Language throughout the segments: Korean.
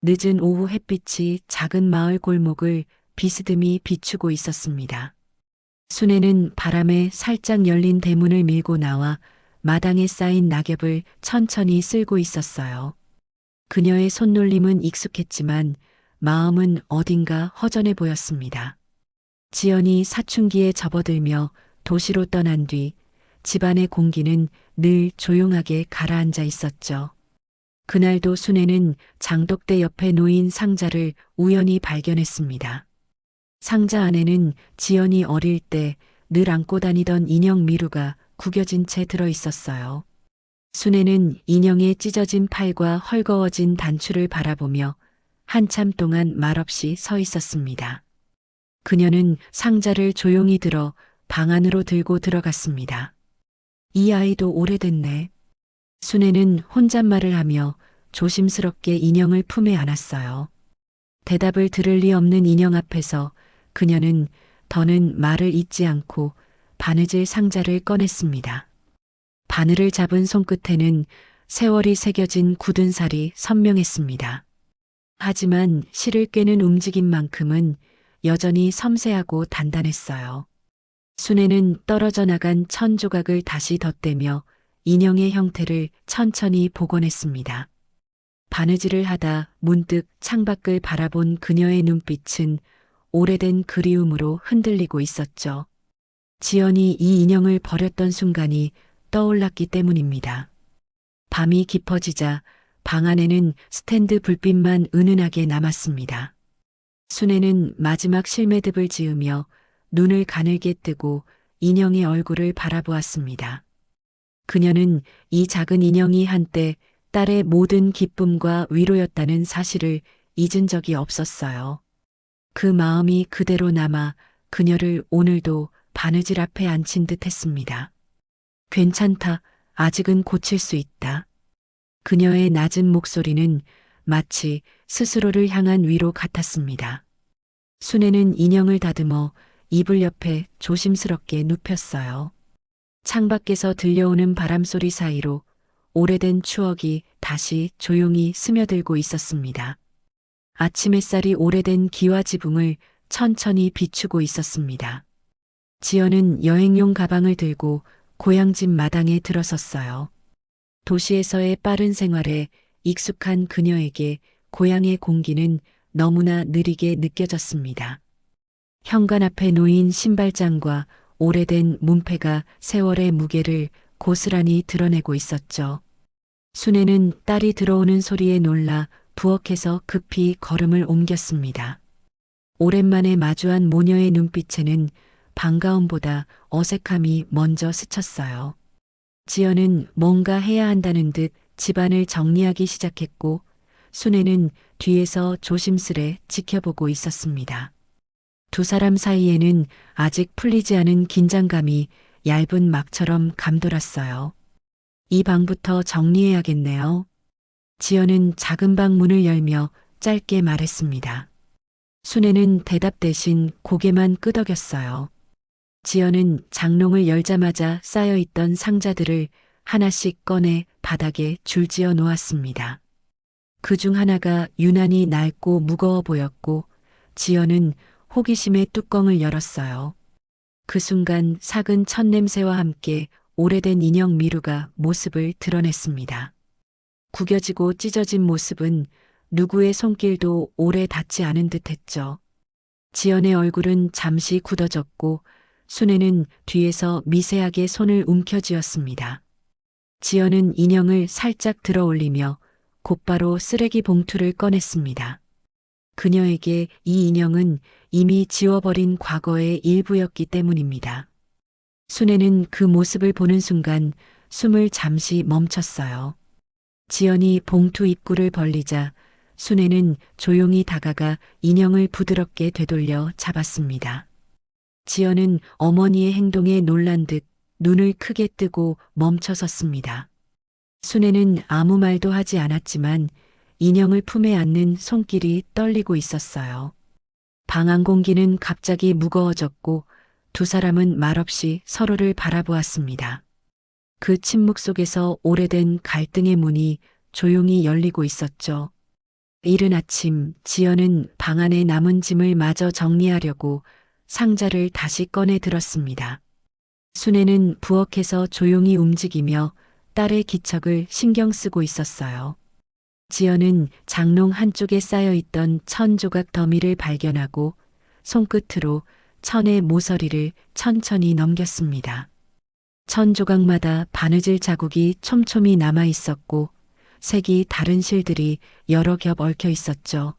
늦은 오후 햇빛이 작은 마을 골목을 비스듬히 비추고 있었습니다. 순애는 바람에 살짝 열린 대문을 밀고 나와 마당에 쌓인 낙엽을 천천히 쓸고 있었어요. 그녀의 손놀림은 익숙했지만 마음은 어딘가 허전해 보였습니다. 지연이 사춘기에 접어들며 도시로 떠난 뒤 집안의 공기는 늘 조용하게 가라앉아 있었죠. 그날도 순애는 장독대 옆에 놓인 상자를 우연히 발견했습니다. 상자 안에는 지연이 어릴 때 늘 안고 다니던 인형 미루가 구겨진 채 들어 있었어요. 순애는 인형의 찢어진 팔과 헐거워진 단추를 바라보며 한참 동안 말없이 서 있었습니다. 그녀는 상자를 조용히 들어 방 안으로 들고 들어갔습니다. 이 아이도 오래됐네. 순애는 혼잣말을 하며 조심스럽게 인형을 품에 안았어요. 대답을 들을 리 없는 인형 앞에서 그녀는 더는 말을 잇지 않고 바느질 상자를 꺼냈습니다. 바늘을 잡은 손끝에는 세월이 새겨진 굳은 살이 선명했습니다. 하지만 실을 꿰는 움직임만큼은 여전히 섬세하고 단단했어요. 순애는 떨어져 나간 천 조각을 다시 덧대며 인형의 형태를 천천히 복원했습니다. 바느질을 하다 문득 창밖을 바라본 그녀의 눈빛은 오래된 그리움으로 흔들리고 있었죠. 지연이 이 인형을 버렸던 순간이 떠올랐기 때문입니다. 밤이 깊어지자 방 안에는 스탠드 불빛만 은은하게 남았습니다. 순애는 마지막 실매듭을 지으며 눈을 가늘게 뜨고 인형의 얼굴을 바라보았습니다. 그녀는 이 작은 인형이 한때 딸의 모든 기쁨과 위로였다는 사실을 잊은 적이 없었어요. 그 마음이 그대로 남아 그녀를 오늘도 바느질 앞에 앉힌 듯 했습니다. 괜찮다. 아직은 고칠 수 있다. 그녀의 낮은 목소리는 마치 스스로를 향한 위로 같았습니다. 순애는 인형을 다듬어 이불 옆에 조심스럽게 눕혔어요. 창밖에서 들려오는 바람소리 사이로 오래된 추억이 다시 조용히 스며들고 있었습니다. 아침 햇살이 오래된 기와 지붕을 천천히 비추고 있었습니다. 지연은 여행용 가방을 들고 고향집 마당에 들어섰어요. 도시에서의 빠른 생활에 익숙한 그녀에게 고향의 공기는 너무나 느리게 느껴졌습니다. 현관 앞에 놓인 신발장과 오래된 문패가 세월의 무게를 고스란히 드러내고 있었죠. 순애는 딸이 들어오는 소리에 놀라 부엌에서 급히 걸음을 옮겼습니다. 오랜만에 마주한 모녀의 눈빛에는 반가움보다 어색함이 먼저 스쳤어요. 지연은 뭔가 해야 한다는 듯 집안을 정리하기 시작했고 순애는 뒤에서 조심스레 지켜보고 있었습니다. 두 사람 사이에는 아직 풀리지 않은 긴장감이 얇은 막처럼 감돌았어요. 이 방부터 정리해야겠네요. 지연은 작은 방 문을 열며 짧게 말했습니다. 순애는 대답 대신 고개만 끄덕였어요. 지연은 장롱을 열자마자 쌓여있던 상자들을 하나씩 꺼내 바닥에 줄지어 놓았습니다. 그중 하나가 유난히 낡고 무거워 보였고 지연은 호기심에 뚜껑을 열었어요. 그 순간 삭은 첫 냄새와 함께 오래된 인형 미루가 모습을 드러냈습니다. 구겨지고 찢어진 모습은 누구의 손길도 오래 닿지 않은 듯했죠. 지연의 얼굴은 잠시 굳어졌고 순애는 뒤에서 미세하게 손을 움켜쥐었습니다. 지연은 인형을 살짝 들어 올리며 곧바로 쓰레기 봉투를 꺼냈습니다. 그녀에게 이 인형은 이미 지워버린 과거의 일부였기 때문입니다. 순애는 그 모습을 보는 순간 숨을 잠시 멈췄어요. 지연이 봉투 입구를 벌리자 순애는 조용히 다가가 인형을 부드럽게 되돌려 잡았습니다. 지연은 어머니의 행동에 놀란 듯 눈을 크게 뜨고 멈춰섰습니다. 순애는 아무 말도 하지 않았지만 인형을 품에 안는 손길이 떨리고 있었어요. 방 안 공기는 갑자기 무거워졌고 두 사람은 말없이 서로를 바라보았습니다. 그 침묵 속에서 오래된 갈등의 문이 조용히 열리고 있었죠. 이른 아침 지연은 방 안에 남은 짐을 마저 정리하려고 상자를 다시 꺼내 들었습니다. 순애는 부엌에서 조용히 움직이며 딸의 기척을 신경 쓰고 있었어요. 지연은 장롱 한쪽에 쌓여있던 천 조각 더미를 발견하고 손끝으로 천의 모서리를 천천히 넘겼습니다. 천 조각마다 바느질 자국이 촘촘히 남아 있었고 색이 다른 실들이 여러 겹 얽혀 있었죠.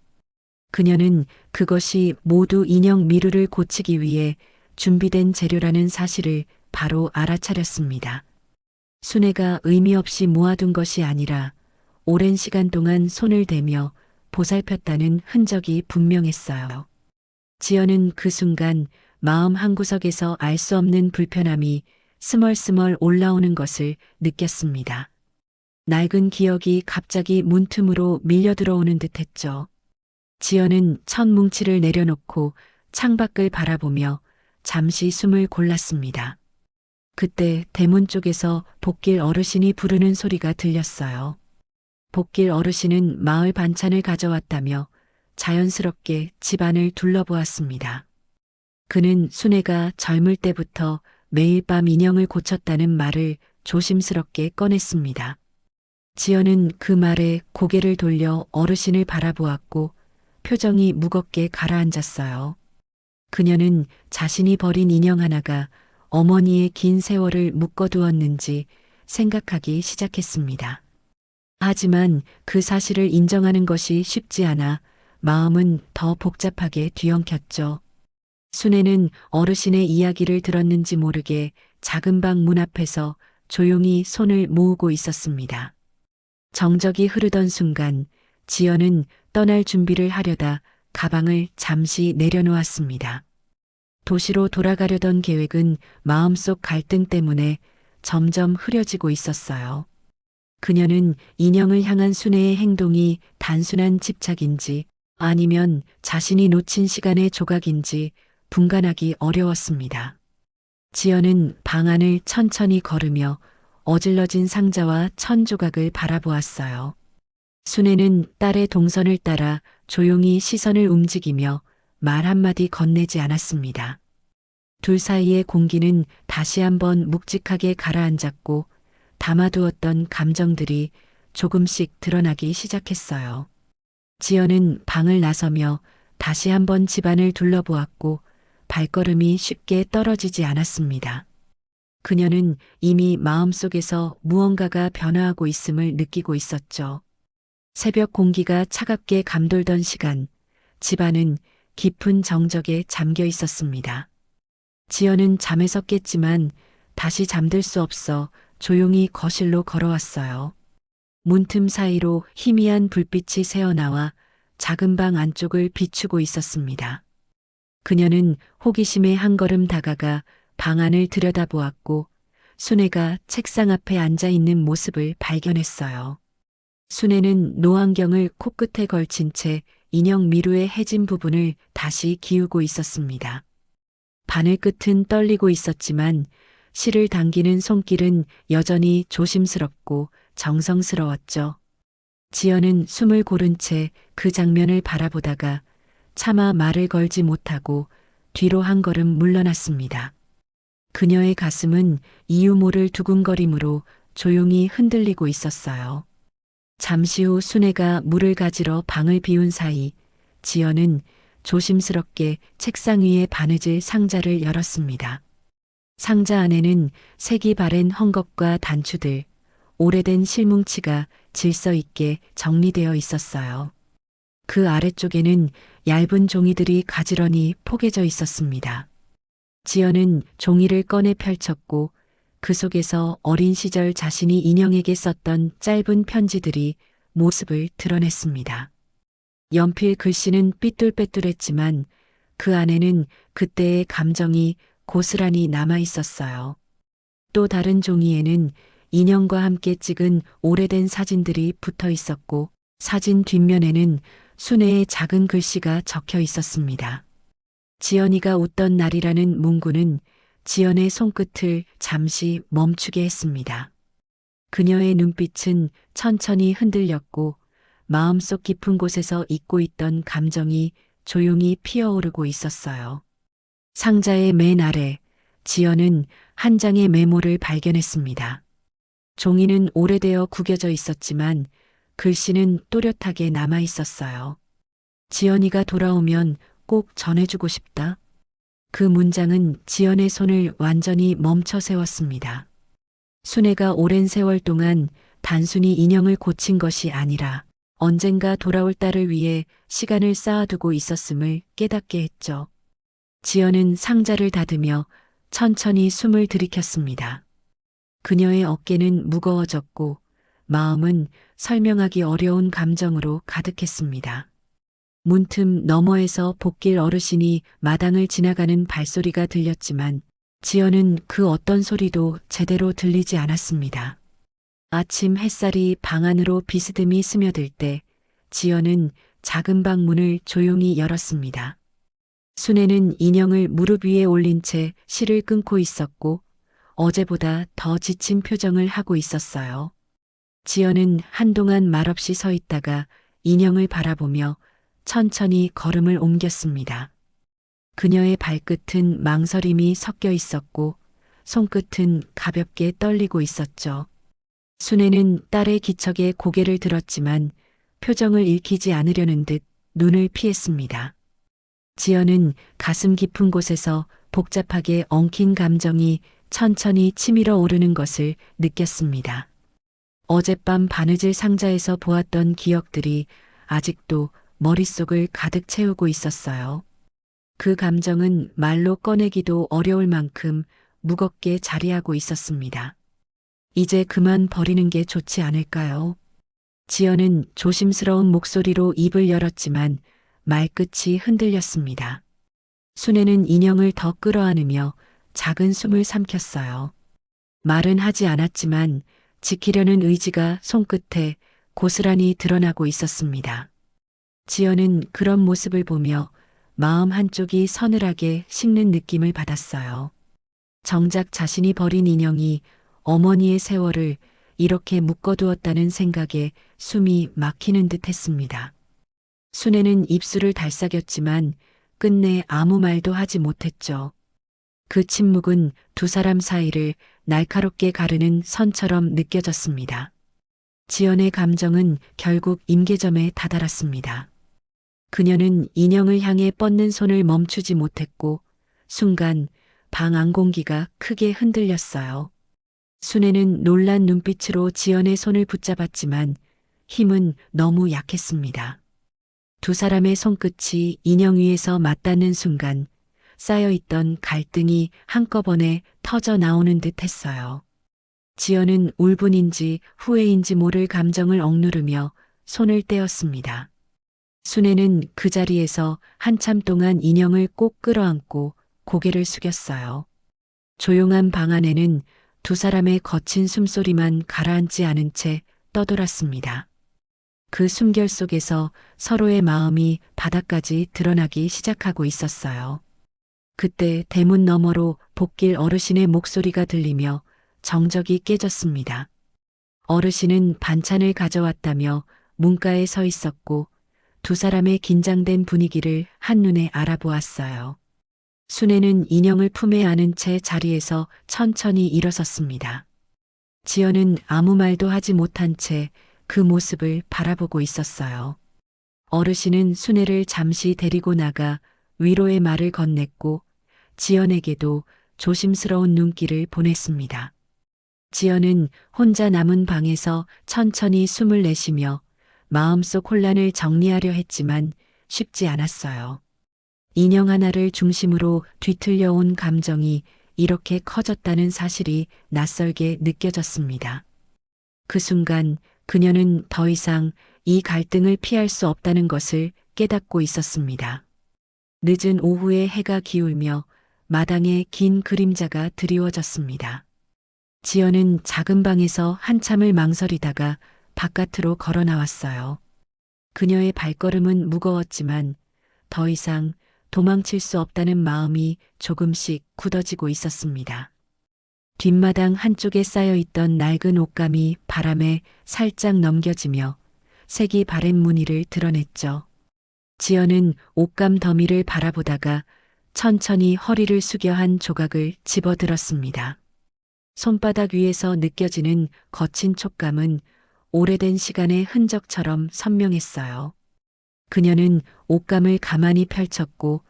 그녀는 그것이 모두 인형 미루를 고치기 위해 준비된 재료라는 사실을 바로 알아차렸습니다. 순애가 의미 없이 모아둔 것이 아니라 오랜 시간 동안 손을 대며 보살폈다는 흔적이 분명했어요. 지연은 그 순간 마음 한구석에서 알 수 없는 불편함이 스멀스멀 올라오는 것을 느꼈습니다. 낡은 기억이 갑자기 문틈으로 밀려 들어오는 듯했죠. 지연은 천 뭉치를 내려놓고 창밖을 바라보며 잠시 숨을 골랐습니다. 그때 대문 쪽에서 복길 어르신이 부르는 소리가 들렸어요. 복길 어르신은 마을 반찬을 가져왔다며 자연스럽게 집안을 둘러보았습니다. 그는 순애가 젊을 때부터 매일 밤 인형을 고쳤다는 말을 조심스럽게 꺼냈습니다. 지연은 그 말에 고개를 돌려 어르신을 바라보았고 표정이 무겁게 가라앉았어요. 그녀는 자신이 버린 인형 하나가 어머니의 긴 세월을 묶어두었는지 생각하기 시작했습니다. 하지만 그 사실을 인정하는 것이 쉽지 않아 마음은 더 복잡하게 뒤엉켰죠. 순애는 어르신의 이야기를 들었는지 모르게 작은 방 문 앞에서 조용히 손을 모으고 있었습니다. 정적이 흐르던 순간 지연은 떠날 준비를 하려다 가방을 잠시 내려놓았습니다. 도시로 돌아가려던 계획은 마음속 갈등 때문에 점점 흐려지고 있었어요. 그녀는 인형을 향한 순애의 행동이 단순한 집착인지 아니면 자신이 놓친 시간의 조각인지 분간하기 어려웠습니다. 지연은 방 안을 천천히 걸으며 어질러진 상자와 천 조각을 바라보았어요. 순애는 딸의 동선을 따라 조용히 시선을 움직이며 말 한마디 건네지 않았습니다. 둘 사이의 공기는 다시 한번 묵직하게 가라앉았고 담아두었던 감정들이 조금씩 드러나기 시작했어요. 지연은 방을 나서며 다시 한번 집안을 둘러보았고 발걸음이 쉽게 떨어지지 않았습니다. 그녀는 이미 마음속에서 무언가가 변화하고 있음을 느끼고 있었죠. 새벽 공기가 차갑게 감돌던 시간, 집안은 깊은 정적에 잠겨 있었습니다. 지연은 잠에서 깼지만 다시 잠들 수 없어 조용히 거실로 걸어왔어요. 문틈 사이로 희미한 불빛이 새어나와 작은 방 안쪽을 비추고 있었습니다. 그녀는 호기심에 한 걸음 다가가 방 안을 들여다보았고 순애가 책상 앞에 앉아 있는 모습을 발견했어요. 순애는 노안경을 코끝에 걸친 채 인형 미루의 해진 부분을 다시 기우고 있었습니다. 바늘 끝은 떨리고 있었지만 실을 당기는 손길은 여전히 조심스럽고 정성스러웠죠. 지연은 숨을 고른 채 그 장면을 바라보다가 차마 말을 걸지 못하고 뒤로 한 걸음 물러났습니다. 그녀의 가슴은 이유 모를 두근거림으로 조용히 흔들리고 있었어요. 잠시 후 순애가 물을 가지러 방을 비운 사이 지연은 조심스럽게 책상 위에 바느질 상자를 열었습니다. 상자 안에는 색이 바랜 헝겊과 단추들, 오래된 실뭉치가 질서 있게 정리되어 있었어요. 그 아래쪽에는 얇은 종이들이 가지런히 포개져 있었습니다. 지연은 종이를 꺼내 펼쳤고 그 속에서 어린 시절 자신이 인형에게 썼던 짧은 편지들이 모습을 드러냈습니다. 연필 글씨는 삐뚤빼뚤했지만 그 안에는 그때의 감정이 고스란히 남아 있었어요. 또 다른 종이에는 인형과 함께 찍은 오래된 사진들이 붙어 있었고 사진 뒷면에는 순애의 작은 글씨가 적혀 있었습니다. 지연이가 웃던 날이라는 문구는 지연의 손끝을 잠시 멈추게 했습니다. 그녀의 눈빛은 천천히 흔들렸고 마음속 깊은 곳에서 잊고 있던 감정이 조용히 피어오르고 있었어요. 상자의 맨 아래 지연은 한 장의 메모를 발견했습니다. 종이는 오래되어 구겨져 있었지만 글씨는 또렷하게 남아 있었어요. 지연이가 돌아오면 꼭 전해주고 싶다. 그 문장은 지연의 손을 완전히 멈춰 세웠습니다. 순애가 오랜 세월 동안 단순히 인형을 고친 것이 아니라 언젠가 돌아올 딸을 위해 시간을 쌓아두고 있었음을 깨닫게 했죠. 지연은 상자를 닫으며 천천히 숨을 들이켰습니다. 그녀의 어깨는 무거워졌고 마음은 설명하기 어려운 감정으로 가득했습니다. 문틈 너머에서 복길 어르신이 마당을 지나가는 발소리가 들렸지만 지연은 그 어떤 소리도 제대로 들리지 않았습니다. 아침 햇살이 방 안으로 비스듬히 스며들 때 지연은 작은 방 문을 조용히 열었습니다. 순애는 인형을 무릎 위에 올린 채 실을 끊고 있었고 어제보다 더 지친 표정을 하고 있었어요. 지연은 한동안 말없이 서 있다가 인형을 바라보며 천천히 걸음을 옮겼습니다. 그녀의 발끝은 망설임이 섞여 있었고 손끝은 가볍게 떨리고 있었죠. 순애는 딸의 기척에 고개를 들었지만 표정을 읽히지 않으려는 듯 눈을 피했습니다. 지연은 가슴 깊은 곳에서 복잡하게 엉킨 감정이 천천히 치밀어 오르는 것을 느꼈습니다. 어젯밤 바느질 상자에서 보았던 기억들이 아직도 머릿속을 가득 채우고 있었어요. 그 감정은 말로 꺼내기도 어려울 만큼 무겁게 자리하고 있었습니다. 이제 그만 버리는 게 좋지 않을까요? 지연은 조심스러운 목소리로 입을 열었지만 말끝이 흔들렸습니다. 순애는 인형을 더 끌어안으며 작은 숨을 삼켰어요. 말은 하지 않았지만 지키려는 의지가 손끝에 고스란히 드러나고 있었습니다. 지연은 그런 모습을 보며 마음 한쪽이 서늘하게 식는 느낌을 받았어요. 정작 자신이 버린 인형이 어머니의 세월을 이렇게 묶어두었다는 생각에 숨이 막히는 듯 했습니다. 순애는 입술을 달싹였지만 끝내 아무 말도 하지 못했죠. 그 침묵은 두 사람 사이를 날카롭게 가르는 선처럼 느껴졌습니다. 지연의 감정은 결국 임계점에 다다랐습니다. 그녀는 인형을 향해 뻗는 손을 멈추지 못했고 순간 방 안 공기가 크게 흔들렸어요. 순애는 놀란 눈빛으로 지연의 손을 붙잡았지만 힘은 너무 약했습니다. 두 사람의 손끝이 인형 위에서 맞닿는 순간 쌓여있던 갈등이 한꺼번에 터져 나오는 듯 했어요. 지연은 울분인지 후회인지 모를 감정을 억누르며 손을 떼었습니다. 순애는 그 자리에서 한참 동안 인형을 꼭 끌어안고 고개를 숙였어요. 조용한 방 안에는 두 사람의 거친 숨소리만 가라앉지 않은 채 떠돌았습니다. 그 숨결 속에서 서로의 마음이 바닥까지 드러나기 시작하고 있었어요. 그때 대문 너머로 복길 어르신의 목소리가 들리며 정적이 깨졌습니다. 어르신은 반찬을 가져왔다며 문가에 서 있었고 두 사람의 긴장된 분위기를 한눈에 알아보았어요. 순애는 인형을 품에 안은 채 자리에서 천천히 일어섰습니다. 지연은 아무 말도 하지 못한 채 그 모습을 바라보고 있었어요. 어르신은 순애를 잠시 데리고 나가 위로의 말을 건넸고 지연에게도 조심스러운 눈길을 보냈습니다. 지연은 혼자 남은 방에서 천천히 숨을 내쉬며 마음속 혼란을 정리하려 했지만 쉽지 않았어요. 인형 하나를 중심으로 뒤틀려온 감정이 이렇게 커졌다는 사실이 낯설게 느껴졌습니다. 그 순간 그녀는 더 이상 이 갈등을 피할 수 없다는 것을 깨닫고 있었습니다. 늦은 오후에 해가 기울며 마당에 긴 그림자가 드리워졌습니다. 지연은 작은 방에서 한참을 망설이다가 바깥으로 걸어 나왔어요. 그녀의 발걸음은 무거웠지만 더 이상 도망칠 수 없다는 마음이 조금씩 굳어지고 있었습니다. 뒷마당 한쪽에 쌓여있던 낡은 옷감이 바람에 살짝 넘겨지며 색이 바랜 무늬를 드러냈죠. 지연은 옷감 더미를 바라보다가 천천히 허리를 숙여 한 조각을 집어들었습니다. 손바닥 위에서 느껴지는 거친 촉감은 오래된 시간의 흔적처럼 선명했어요. 그녀는 옷감을 가만히 펼쳤고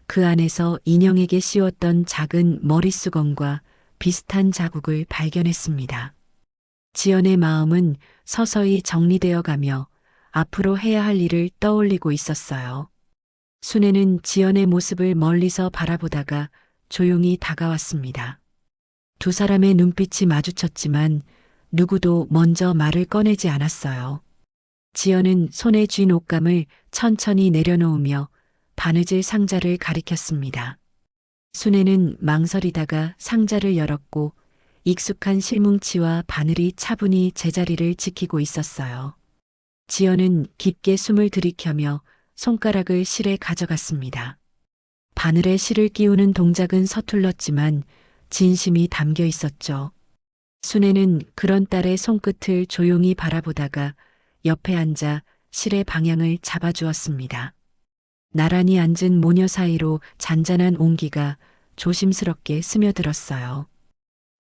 그 안에서 인형에게 씌웠던 작은 머릿수건과 비슷한 자국을 발견했습니다. 지연의 마음은 서서히 정리되어 가며 앞으로 해야 할 일을 떠올리고 있었어요. 순애는 지연의 모습을 멀리서 바라보다가 조용히 다가왔습니다. 두 사람의 눈빛이 마주쳤지만 누구도 먼저 말을 꺼내지 않았어요. 지연은 손에 쥔 옷감을 천천히 내려놓으며 바느질 상자를 가리켰습니다. 순애는 망설이다가 상자를 열었고 익숙한 실뭉치와 바늘이 차분히 제자리를 지키고 있었어요. 지연은 깊게 숨을 들이켜며 손가락을 실에 가져갔습니다. 바늘에 실을 끼우는 동작은 서툴렀지만 진심이 담겨 있었죠. 순애는 그런 딸의 손끝을 조용히 바라보다가 옆에 앉아 실의 방향을 잡아주었습니다. 나란히 앉은 모녀 사이로 잔잔한 온기가 조심스럽게 스며들었어요.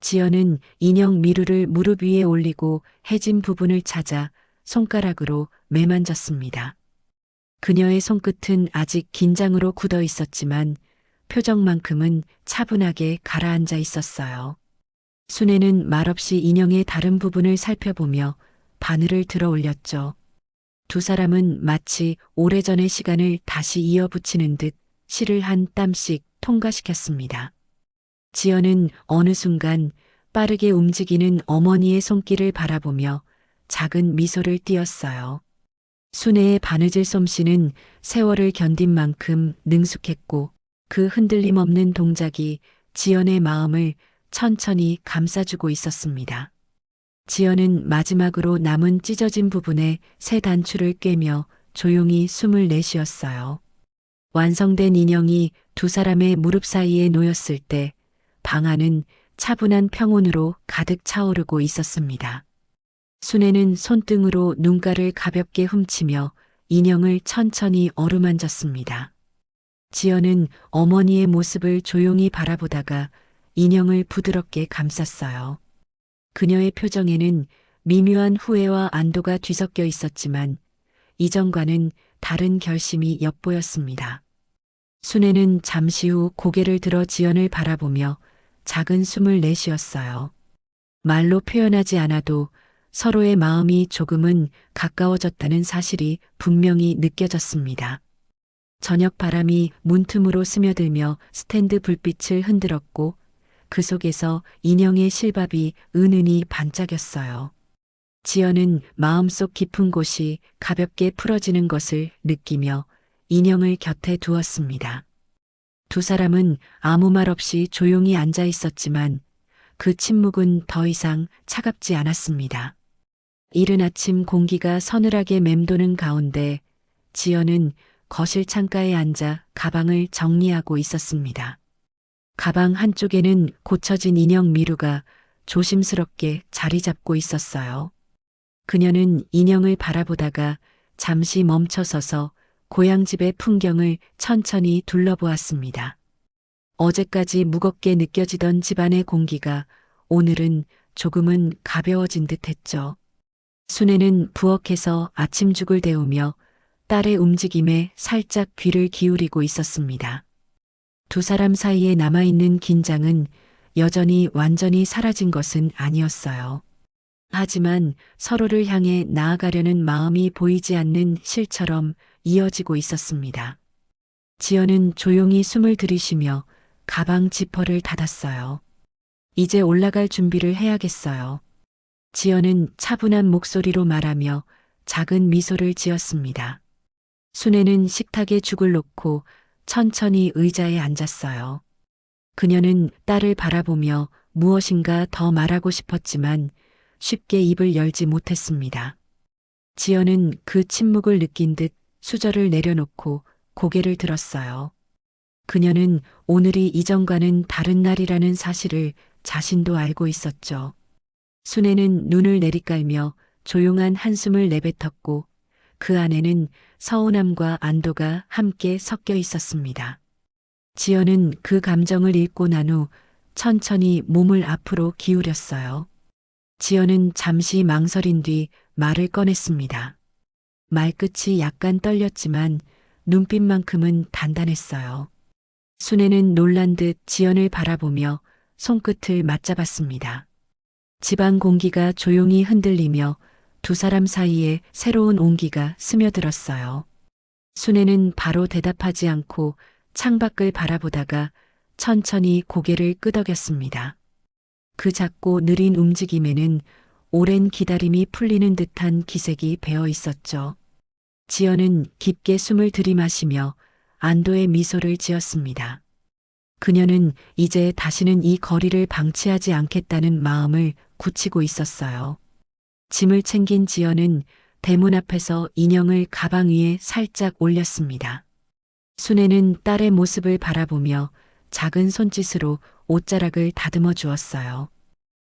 지연은 인형 미루를 무릎 위에 올리고 해진 부분을 찾아 손가락으로 매만졌습니다. 그녀의 손끝은 아직 긴장으로 굳어 있었지만 표정만큼은 차분하게 가라앉아 있었어요. 순애는 말없이 인형의 다른 부분을 살펴보며 바늘을 들어 올렸죠. 두 사람은 마치 오래전의 시간을 다시 이어붙이는 듯 실을 한 땀씩 통과시켰습니다. 지연은 어느 순간 빠르게 움직이는 어머니의 손길을 바라보며 작은 미소를 띄었어요. 순애의 바느질 솜씨는 세월을 견딘 만큼 능숙했고 그 흔들림 없는 동작이 지연의 마음을 천천히 감싸주고 있었습니다. 지연은 마지막으로 남은 찢어진 부분에 새 단추를 꿰며 조용히 숨을 내쉬었어요. 완성된 인형이 두 사람의 무릎 사이에 놓였을 때 방 안은 차분한 평온으로 가득 차오르고 있었습니다. 순애는 손등으로 눈가를 가볍게 훔치며 인형을 천천히 어루만졌습니다. 지연은 어머니의 모습을 조용히 바라보다가 인형을 부드럽게 감쌌어요. 그녀의 표정에는 미묘한 후회와 안도가 뒤섞여 있었지만 이전과는 다른 결심이 엿보였습니다. 순애는 잠시 후 고개를 들어 지연을 바라보며 작은 숨을 내쉬었어요. 말로 표현하지 않아도 서로의 마음이 조금은 가까워졌다는 사실이 분명히 느껴졌습니다. 저녁 바람이 문틈으로 스며들며 스탠드 불빛을 흔들었고 그 속에서 인형의 실밥이 은은히 반짝였어요. 지연은 마음속 깊은 곳이 가볍게 풀어지는 것을 느끼며 인형을 곁에 두었습니다. 두 사람은 아무 말 없이 조용히 앉아 있었지만 그 침묵은 더 이상 차갑지 않았습니다. 이른 아침 공기가 서늘하게 맴도는 가운데 지연은 거실 창가에 앉아 가방을 정리하고 있었습니다. 가방 한쪽에는 고쳐진 인형 미루가 조심스럽게 자리 잡고 있었어요. 그녀는 인형을 바라보다가 잠시 멈춰서서 고향집의 풍경을 천천히 둘러보았습니다. 어제까지 무겁게 느껴지던 집안의 공기가 오늘은 조금은 가벼워진 듯 했죠. 순애는 부엌에서 아침죽을 데우며 딸의 움직임에 살짝 귀를 기울이고 있었습니다. 두 사람 사이에 남아있는 긴장은 여전히 완전히 사라진 것은 아니었어요. 하지만 서로를 향해 나아가려는 마음이 보이지 않는 실처럼 이어지고 있었습니다. 지연은 조용히 숨을 들이쉬며 가방 지퍼를 닫았어요. 이제 올라갈 준비를 해야겠어요. 지연은 차분한 목소리로 말하며 작은 미소를 지었습니다. 순애는 식탁에 죽을 놓고 천천히 의자에 앉았어요. 그녀는 딸을 바라보며 무엇인가 더 말하고 싶었지만 쉽게 입을 열지 못했습니다. 지연은 그 침묵을 느낀 듯 수저를 내려놓고 고개를 들었어요. 그녀는 오늘이 이전과는 다른 날이라는 사실을 자신도 알고 있었죠. 순애는 눈을 내리깔며 조용한 한숨을 내뱉었고 그 안에는 서운함과 안도가 함께 섞여 있었습니다. 지연은 그 감정을 읽고 난 후 천천히 몸을 앞으로 기울였어요. 지연은 잠시 망설인 뒤 말을 꺼냈습니다. 말끝이 약간 떨렸지만 눈빛만큼은 단단했어요. 순애는 놀란 듯 지연을 바라보며 손끝을 맞잡았습니다. 집안 공기가 조용히 흔들리며 두 사람 사이에 새로운 온기가 스며들었어요. 순애는 바로 대답하지 않고 창밖을 바라보다가 천천히 고개를 끄덕였습니다. 그 작고 느린 움직임에는 오랜 기다림이 풀리는 듯한 기색이 배어 있었죠. 지연은 깊게 숨을 들이마시며 안도의 미소를 지었습니다. 그녀는 이제 다시는 이 거리를 방치하지 않겠다는 마음을 굳히고 있었어요. 짐을 챙긴 지연은 대문 앞에서 인형을 가방 위에 살짝 올렸습니다. 순애는 딸의 모습을 바라보며 작은 손짓으로 옷자락을 다듬어 주었어요.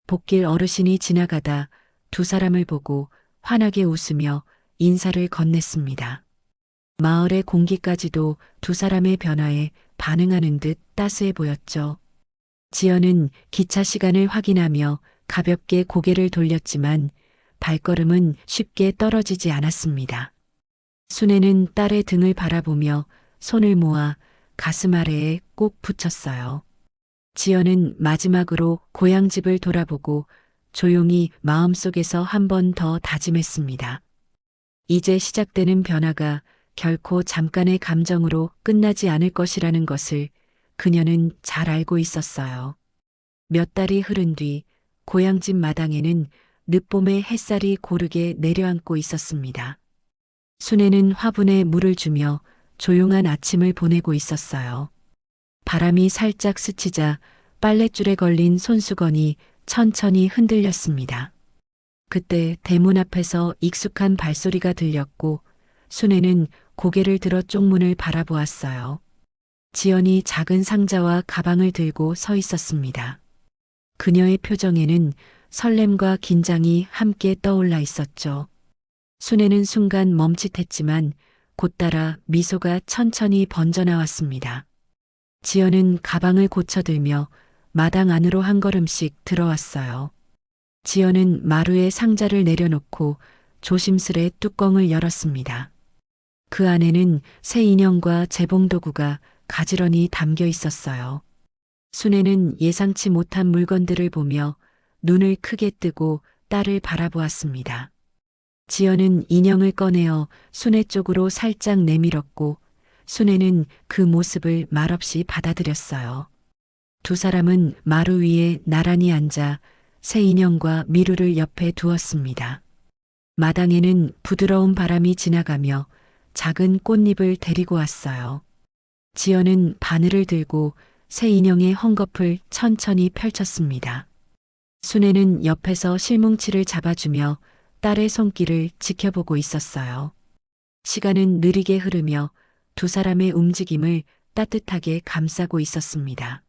복길 어르신이 지나가다 두 사람을 보고 환하게 웃으며 인사를 건넸습니다. 마을의 공기까지도 두 사람의 변화에 반응하는 듯 따스해 보였죠. 지연은 기차 시간을 확인하며 가볍게 고개를 돌렸지만 발걸음은 쉽게 떨어지지 않았습니다. 순애는 딸의 등을 바라보며 손을 모아 가슴 아래에 꼭 붙였어요. 지연은 마지막으로 고향집을 돌아보고 조용히 마음속에서 한 번 더 다짐했습니다. 이제 시작되는 변화가 결코 잠깐의 감정으로 끝나지 않을 것이라는 것을 그녀는 잘 알고 있었어요. 몇 달이 흐른 뒤 고향집 마당에는 늦봄의 햇살이 고르게 내려앉고 있었습니다. 순애는 화분에 물을 주며 조용한 아침을 보내고 있었어요. 바람이 살짝 스치자 빨랫줄에 걸린 손수건이 천천히 흔들렸습니다. 그때 대문 앞에서 익숙한 발소리가 들렸고 순애는 고개를 들어 쪽문을 바라보았어요. 지연이 작은 상자와 가방을 들고 서 있었습니다. 그녀의 표정에는 설렘과 긴장이 함께 떠올라 있었죠. 순애는 순간 멈칫했지만 곧따라 미소가 천천히 번져나왔습니다. 지연은 가방을 고쳐들며 마당 안으로 한 걸음씩 들어왔어요. 지연은 마루에 상자를 내려놓고 조심스레 뚜껑을 열었습니다. 그 안에는 새 인형과 재봉도구가 가지런히 담겨 있었어요. 순애는 예상치 못한 물건들을 보며 눈을 크게 뜨고 딸을 바라보았습니다. 지연은 인형을 꺼내어 순애 쪽으로 살짝 내밀었고 순애는 그 모습을 말없이 받아들였어요. 두 사람은 마루 위에 나란히 앉아 새 인형과 미루를 옆에 두었습니다. 마당에는 부드러운 바람이 지나가며 작은 꽃잎을 데리고 왔어요. 지연은 바늘을 들고 새 인형의 헝겊을 천천히 펼쳤습니다. 순애는 옆에서 실뭉치를 잡아주며 딸의 손길을 지켜보고 있었어요. 시간은 느리게 흐르며 두 사람의 움직임을 따뜻하게 감싸고 있었습니다.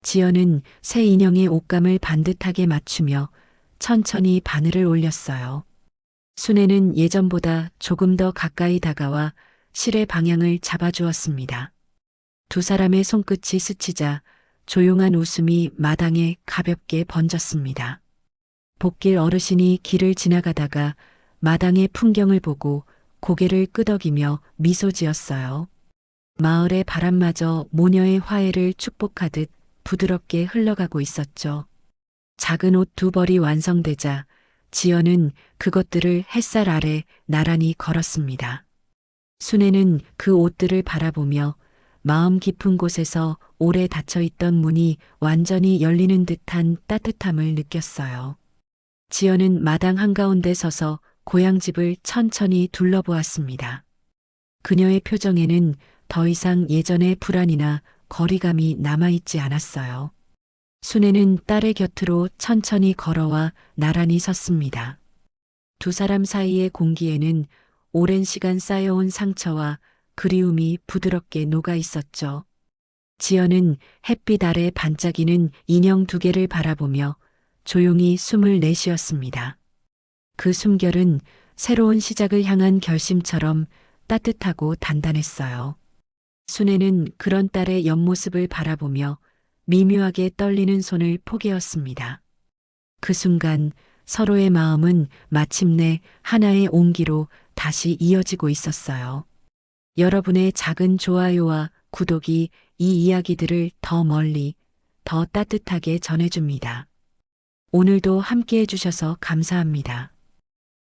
지연은 새 인형의 옷감을 반듯하게 맞추며 천천히 바늘을 올렸어요. 순애는 예전보다 조금 더 가까이 다가와 실의 방향을 잡아주었습니다. 두 사람의 손끝이 스치자 조용한 웃음이 마당에 가볍게 번졌습니다. 복길 어르신이 길을 지나가다가 마당의 풍경을 보고 고개를 끄덕이며 미소 지었어요. 마을의 바람마저 모녀의 화해를 축복하듯 부드럽게 흘러가고 있었죠. 작은 옷 두 벌이 완성되자 지연은 그것들을 햇살 아래 나란히 걸었습니다. 순애는 그 옷들을 바라보며 마음 깊은 곳에서 오래 닫혀있던 문이 완전히 열리는 듯한 따뜻함을 느꼈어요. 지연은 마당 한가운데 서서 고향집을 천천히 둘러보았습니다. 그녀의 표정에는 더 이상 예전의 불안이나 거리감이 남아있지 않았어요. 순애는 딸의 곁으로 천천히 걸어와 나란히 섰습니다. 두 사람 사이의 공기에는 오랜 시간 쌓여온 상처와 그리움이 부드럽게 녹아 있었죠. 지연은 햇빛 아래 반짝이는 인형 두 개를 바라보며 조용히 숨을 내쉬었습니다. 그 숨결은 새로운 시작을 향한 결심처럼 따뜻하고 단단했어요. 순애는 그런 딸의 옆모습을 바라보며 미묘하게 떨리는 손을 포개었습니다. 그 순간 서로의 마음은 마침내 하나의 온기로 다시 이어지고 있었어요. 여러분의 작은 좋아요와 구독이 이 이야기들을 더 멀리, 더 따뜻하게 전해줍니다. 오늘도 함께 해주셔서 감사합니다.